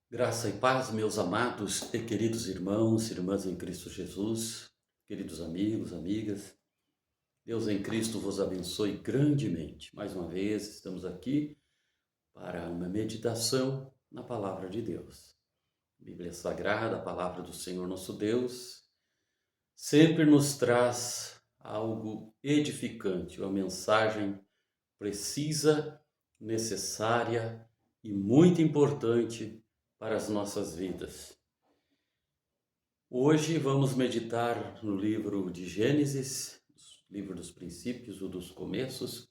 Graça e paz, meus amados e queridos irmãos e irmãs em Cristo Jesus, queridos amigos, amigas. Deus em Cristo vos abençoe grandemente. Mais uma vez estamos aqui para uma meditação na palavra de Deus. A Bíblia Sagrada, a palavra do Senhor nosso Deus, sempre nos traz algo edificante, uma mensagem precisa, necessária e muito importante para as nossas vidas. Hoje vamos meditar no livro de Gênesis, livro dos princípios ou dos começos,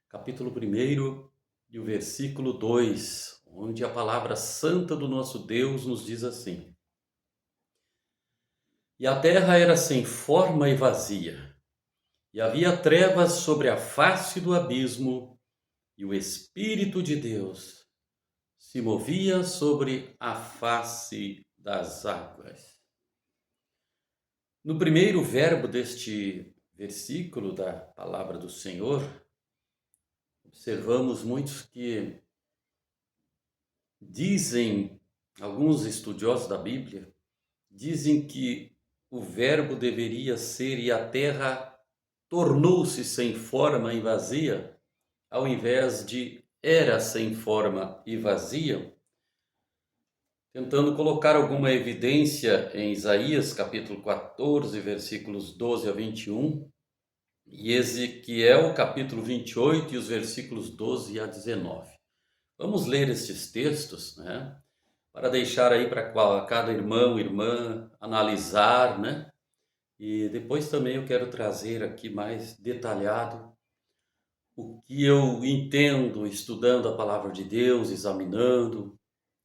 capítulo 1 e o versículo 2, onde a palavra santa do nosso Deus nos diz assim: E a terra era sem forma e vazia, e havia trevas sobre a face do abismo, e o Espírito de Deus se movia sobre a face das águas. No primeiro verbo deste versículo da palavra do Senhor, observamos muitos que dizem, alguns estudiosos da Bíblia, dizem que o verbo deveria ser e a terra tornou-se sem forma e vazia, ao invés de era sem forma e vazia, tentando colocar alguma evidência em Isaías capítulo 14, versículos 12 a 21, e Ezequiel capítulo 28 e os versículos 12 a 19. Vamos ler estes textos, né? Para deixar aí para cada irmão e irmã analisar, né? E depois também eu quero trazer aqui mais detalhado o que eu entendo estudando a palavra de Deus, examinando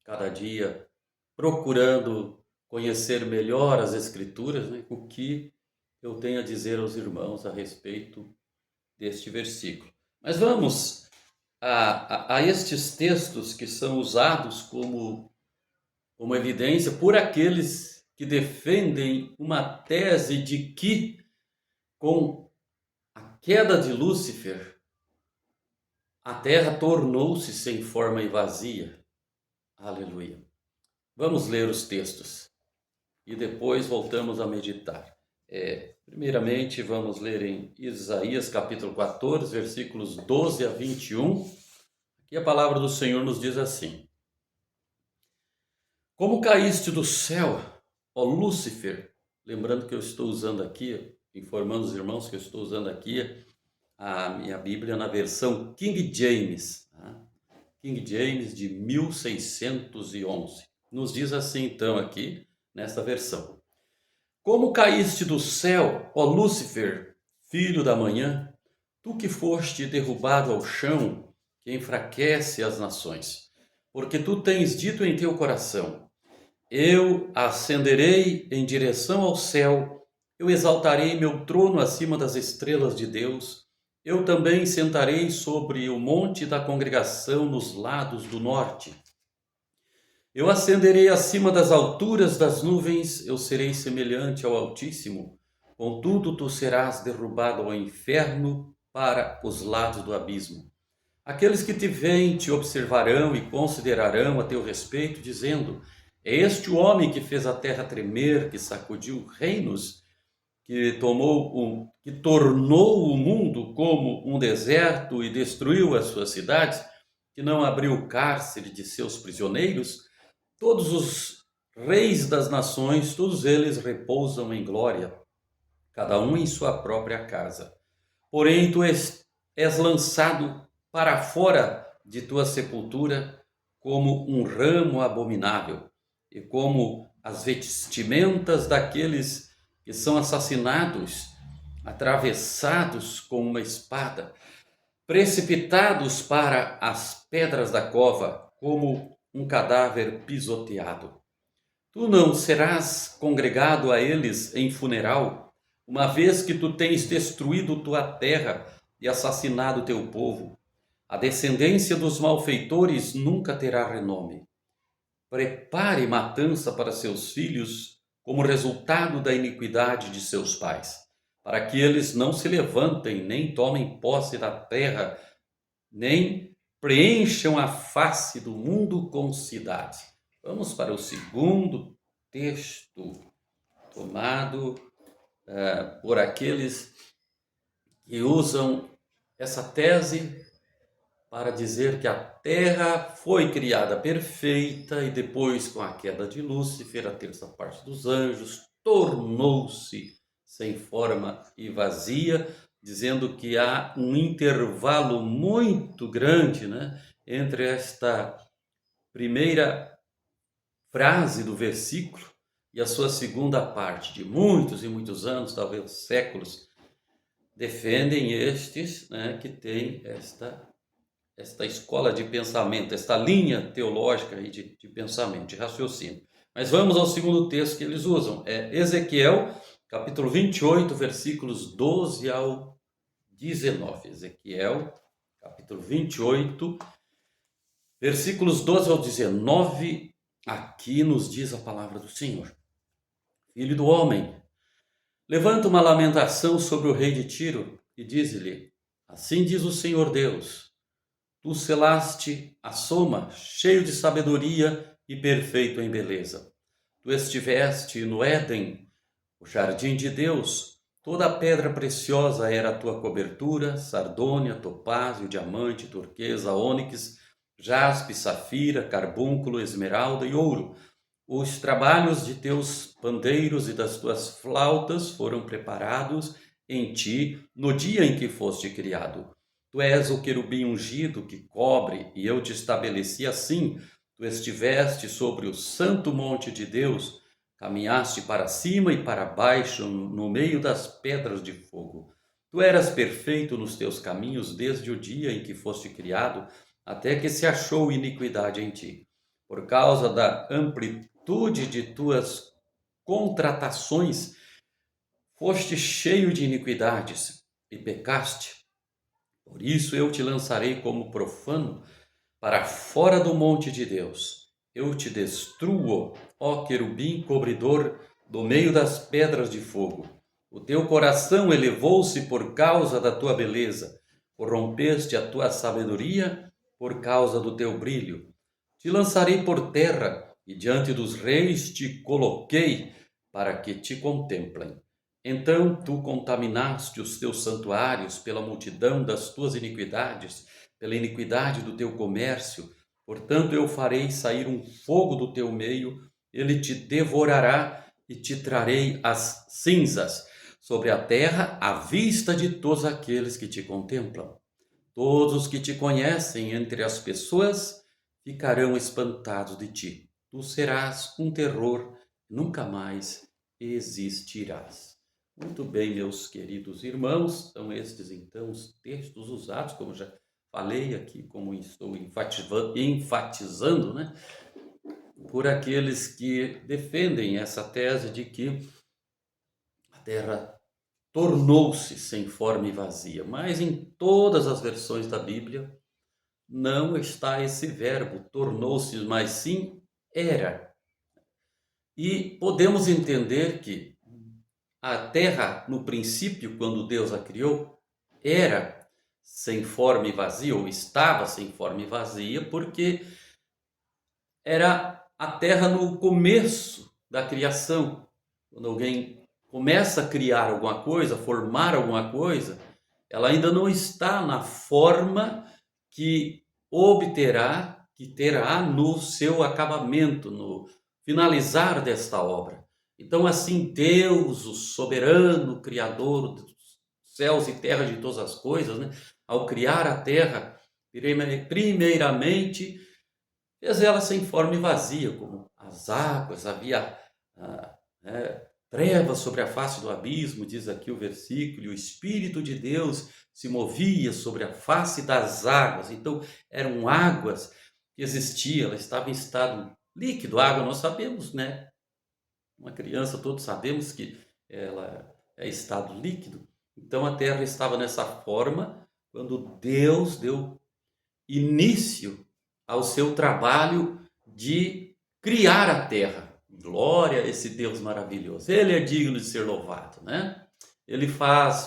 cada dia, procurando conhecer melhor as Escrituras, né? O que eu tenho a dizer aos irmãos a respeito deste versículo. Mas vamos a estes textos que são usados como evidência por aqueles que defendem uma tese de que, com a queda de Lúcifer, a terra tornou-se sem forma e vazia. Aleluia. Vamos ler os textos e depois voltamos a meditar. Primeiramente, vamos ler em Isaías capítulo 14, versículos 12 a 21. Aqui a palavra do Senhor nos diz assim: Como caíste do céu, ó Lúcifer, lembrando que eu estou usando aqui, informando os irmãos que eu estou usando aqui a minha Bíblia na versão King James, tá? King James de 1611. Nos diz assim então aqui, nesta versão: Como caíste do céu, ó Lúcifer, filho da manhã, tu que foste derrubado ao chão, que enfraquece as nações, porque tu tens dito em teu coração: Eu ascenderei em direção ao céu, eu exaltarei meu trono acima das estrelas de Deus, eu também sentarei sobre o monte da congregação nos lados do norte. Eu ascenderei acima das alturas das nuvens, eu serei semelhante ao Altíssimo. Contudo, tu serás derrubado ao inferno para os lados do abismo. Aqueles que te veem te observarão e considerarão a teu respeito, dizendo: É este o homem que fez a terra tremer, que sacudiu reinos, que tornou o mundo como um deserto e destruiu as suas cidades, que não abriu o cárcere de seus prisioneiros. Todos os reis das nações, todos eles repousam em glória, cada um em sua própria casa. Porém, tu és lançado para fora de tua sepultura como um ramo abominável, e como as vestimentas daqueles que são assassinados, atravessados com uma espada, precipitados para as pedras da cova, como um cadáver pisoteado. Tu não serás congregado a eles em funeral, uma vez que tu tens destruído tua terra e assassinado teu povo. A descendência dos malfeitores nunca terá renome. Prepare matança para seus filhos como resultado da iniquidade de seus pais, para que eles não se levantem, nem tomem posse da terra, nem preencham a face do mundo com cidade. Vamos para o segundo texto tomado por aqueles que usam essa tese para dizer que a Terra foi criada perfeita e depois, com a queda de Lúcifer, a terça parte dos anjos, tornou-se sem forma e vazia, dizendo que há um intervalo muito grande, né, entre esta primeira frase do versículo e a sua segunda parte, de muitos e muitos anos, talvez séculos, defendem estes, né, que têm esta escola de pensamento, esta linha teológica aí de pensamento, de raciocínio. Mas vamos ao segundo texto que eles usam, é Ezequiel, capítulo 28, versículos 12 ao 19. Ezequiel, capítulo 28, versículos 12 ao 19, aqui nos diz a palavra do Senhor. Filho do homem, levanta uma lamentação sobre o rei de Tiro e diz-lhe: assim diz o Senhor Deus, tu selaste a soma, cheio de sabedoria e perfeito em beleza. Tu estiveste no Éden, o jardim de Deus. Toda a pedra preciosa era a tua cobertura, sardônia, topázio, diamante, turquesa, ônix, jaspe, safira, carbúnculo, esmeralda e ouro. Os trabalhos de teus pandeiros e das tuas flautas foram preparados em ti no dia em que foste criado. Tu és o querubim ungido que cobre, e eu te estabeleci assim. Tu estiveste sobre o santo monte de Deus, caminhaste para cima e para baixo no meio das pedras de fogo. Tu eras perfeito nos teus caminhos desde o dia em que foste criado, até que se achou iniquidade em ti. Por causa da amplitude de tuas contratações, foste cheio de iniquidades e pecaste. Por isso eu te lançarei como profano para fora do monte de Deus. Eu te destruo, ó querubim cobridor, do meio das pedras de fogo. O teu coração elevou-se por causa da tua beleza, corrompeste a tua sabedoria por causa do teu brilho. Te lançarei por terra, e diante dos reis te coloquei, para que te contemplem. Então tu contaminaste os teus santuários pela multidão das tuas iniquidades, pela iniquidade do teu comércio. Portanto eu farei sair um fogo do teu meio, ele te devorará e te trarei as cinzas sobre a terra à vista de todos aqueles que te contemplam. Todos os que te conhecem entre as pessoas ficarão espantados de ti. Tu serás um terror, nunca mais existirás. Muito bem, meus queridos irmãos, são estes então os textos usados, como já falei aqui, como estou enfatizando, né, por aqueles que defendem essa tese de que a Terra tornou-se sem forma e vazia. Mas em todas as versões da Bíblia não está esse verbo tornou-se, mas sim era. E podemos entender que a terra, no princípio, quando Deus a criou, era sem forma e vazia, ou estava sem forma e vazia, porque era a terra no começo da criação. Quando alguém começa a criar alguma coisa, formar alguma coisa, ela ainda não está na forma que obterá, que terá no seu acabamento, no finalizar desta obra. Então, assim, Deus, o soberano Criador dos céus e terra de todas as coisas, né, ao criar a terra, primeiramente, fez ela sem forma e vazia, como as águas, havia trevas sobre a face do abismo, diz aqui o versículo, e o Espírito de Deus se movia sobre a face das águas. Então, eram águas que existiam, ela estava em estado líquido. Água, nós sabemos, né? Uma criança, todos sabemos que ela é estado líquido. Então, a terra estava nessa forma quando Deus deu início ao seu trabalho de criar a terra. Glória a esse Deus maravilhoso. Ele é digno de ser louvado, né? Ele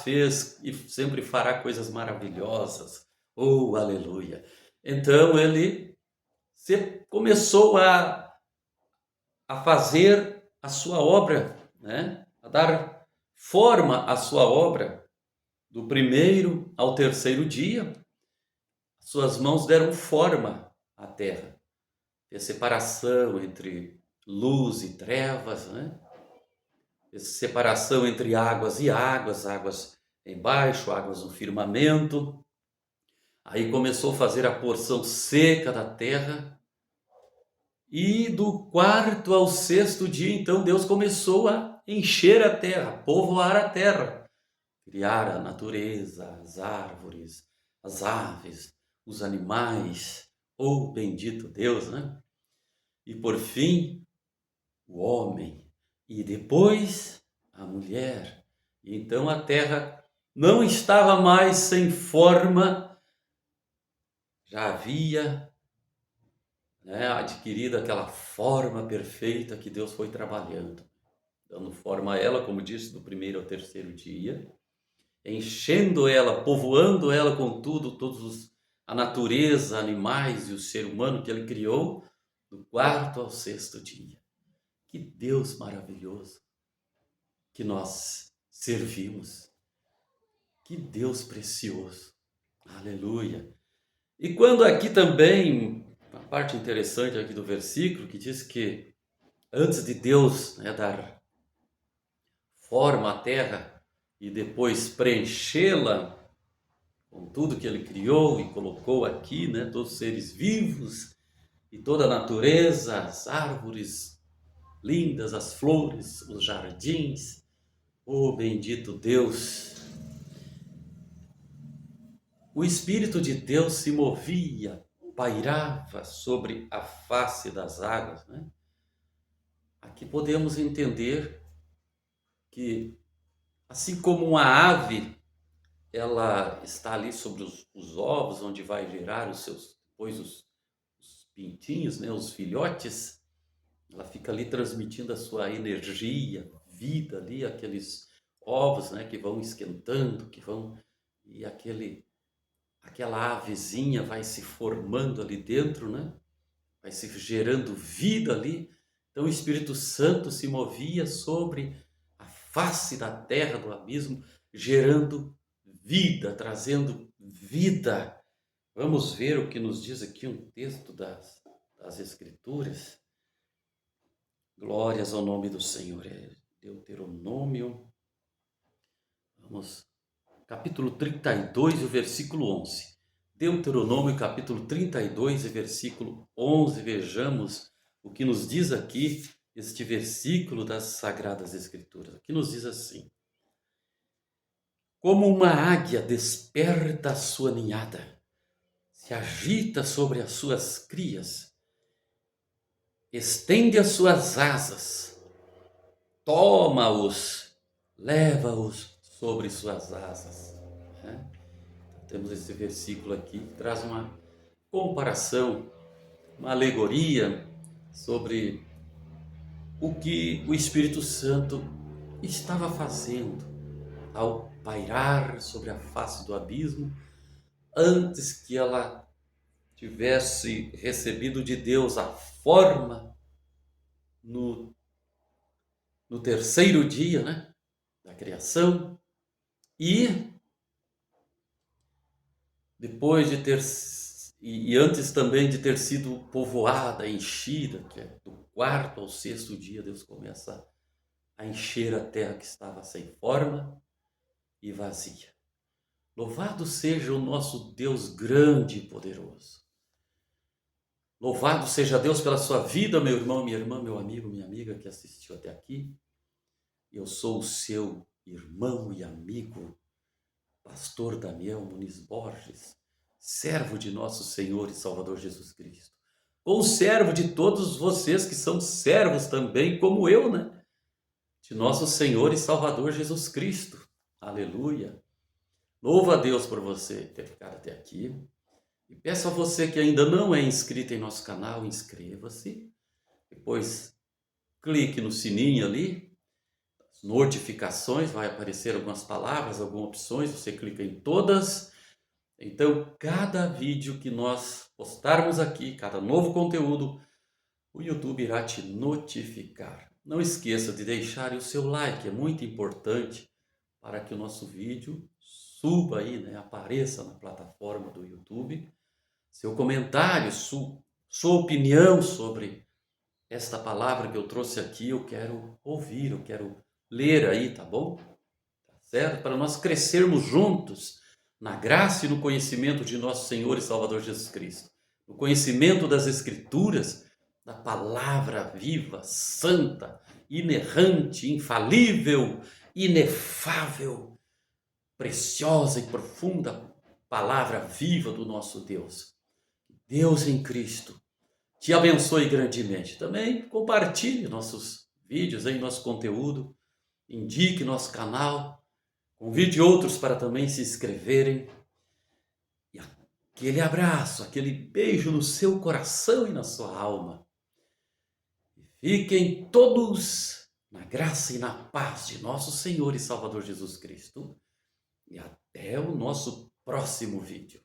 fez e sempre fará coisas maravilhosas. Oh, aleluia. Então ele começou a a fazer a sua obra, né? A dar forma à sua obra. Do primeiro ao terceiro dia, suas mãos deram forma à terra. Fez separação entre luz e trevas, né? Fez separação entre águas e águas, águas embaixo, águas no firmamento. Aí começou a fazer a porção seca da terra. E do quarto ao sexto dia, então, Deus começou a encher a terra, povoar a terra. Criar a natureza, as árvores, as aves, os animais. Oh, bendito Deus, né? E por fim, o homem. E depois, a mulher. E então a terra não estava mais sem forma, já havia, né, adquirido aquela forma perfeita que Deus foi trabalhando, dando forma a ela, como disse, do primeiro ao terceiro dia, enchendo ela, povoando ela com tudo, a natureza, animais e o ser humano que ele criou, do quarto ao sexto dia. Que Deus maravilhoso que nós servimos. Que Deus precioso. Aleluia. E quando aqui também, uma parte interessante aqui do versículo, que diz que antes de Deus, né, dar forma à terra e depois preenchê-la com tudo que ele criou e colocou aqui, né, todos os seres vivos e toda a natureza, as árvores lindas, as flores, os jardins. Oh, bendito Deus! O Espírito de Deus se movia, pairava sobre a face das águas, né? Aqui podemos entender que, assim como uma ave, ela está ali sobre os ovos, onde vai gerar depois os pintinhos, né? Os filhotes, ela fica ali transmitindo a sua energia, vida ali, aqueles ovos, né? Que vão esquentando, e aquela avezinha vai se formando ali dentro, né? Vai se gerando vida ali. Então o Espírito Santo se movia sobre a face da terra, do abismo, gerando vida, trazendo vida. Vamos ver o que nos diz aqui um texto das Escrituras. Glórias ao nome do Senhor. É Deuteronômio. Vamos, capítulo 32, o versículo 11. Deuteronômio, capítulo 32, versículo 11. Vejamos o que nos diz aqui este versículo das Sagradas Escrituras. Aqui nos diz assim: como uma águia desperta a sua ninhada, se agita sobre as suas crias, estende as suas asas, toma-os, leva-os sobre suas asas. Né? Temos esse versículo aqui que traz uma comparação, uma alegoria sobre o que o Espírito Santo estava fazendo ao pairar sobre a face do abismo, antes que ela tivesse recebido de Deus a forma no terceiro dia, né, da criação, e depois de ter e antes também de ter sido povoada, enchida, que é do quarto ao sexto dia, Deus começa a encher a terra que estava sem forma e vazia. Louvado seja o nosso Deus grande e poderoso. Louvado seja Deus pela sua vida, meu irmão, minha irmã, meu amigo, minha amiga que assistiu até aqui. Eu sou o seu irmão e amigo, pastor Daniel Muniz Borges, servo de nosso Senhor e Salvador Jesus Cristo. Conservo de todos vocês que são servos também, como eu, né? De nosso Senhor e Salvador Jesus Cristo. Aleluia. Louva a Deus por você ter ficado até aqui. E peço a você que ainda não é inscrito em nosso canal, inscreva-se. Depois clique no sininho ali, as notificações, vai aparecer algumas palavras, algumas opções, você clica em todas. Então, cada vídeo que nós postarmos aqui, cada novo conteúdo, o YouTube irá te notificar. Não esqueça de deixar o seu like, é muito importante para que o nosso vídeo suba aí, né, apareça na plataforma do YouTube. Seu comentário, sua opinião sobre esta palavra que eu trouxe aqui, eu quero ouvir, eu quero ler aí, tá bom? Tá certo? Para nós crescermos juntos na graça e no conhecimento de nosso Senhor e Salvador Jesus Cristo. No conhecimento das Escrituras, da palavra viva, santa, inerrante, infalível, inefável, preciosa e profunda palavra viva do nosso Deus. Deus em Cristo te abençoe grandemente. Também compartilhe nossos vídeos, aí, nosso conteúdo, indique nosso canal, convide outros para também se inscreverem. E aquele abraço, aquele beijo no seu coração e na sua alma. Fiquem todos na graça e na paz de nosso Senhor e Salvador Jesus Cristo. E até o nosso próximo vídeo.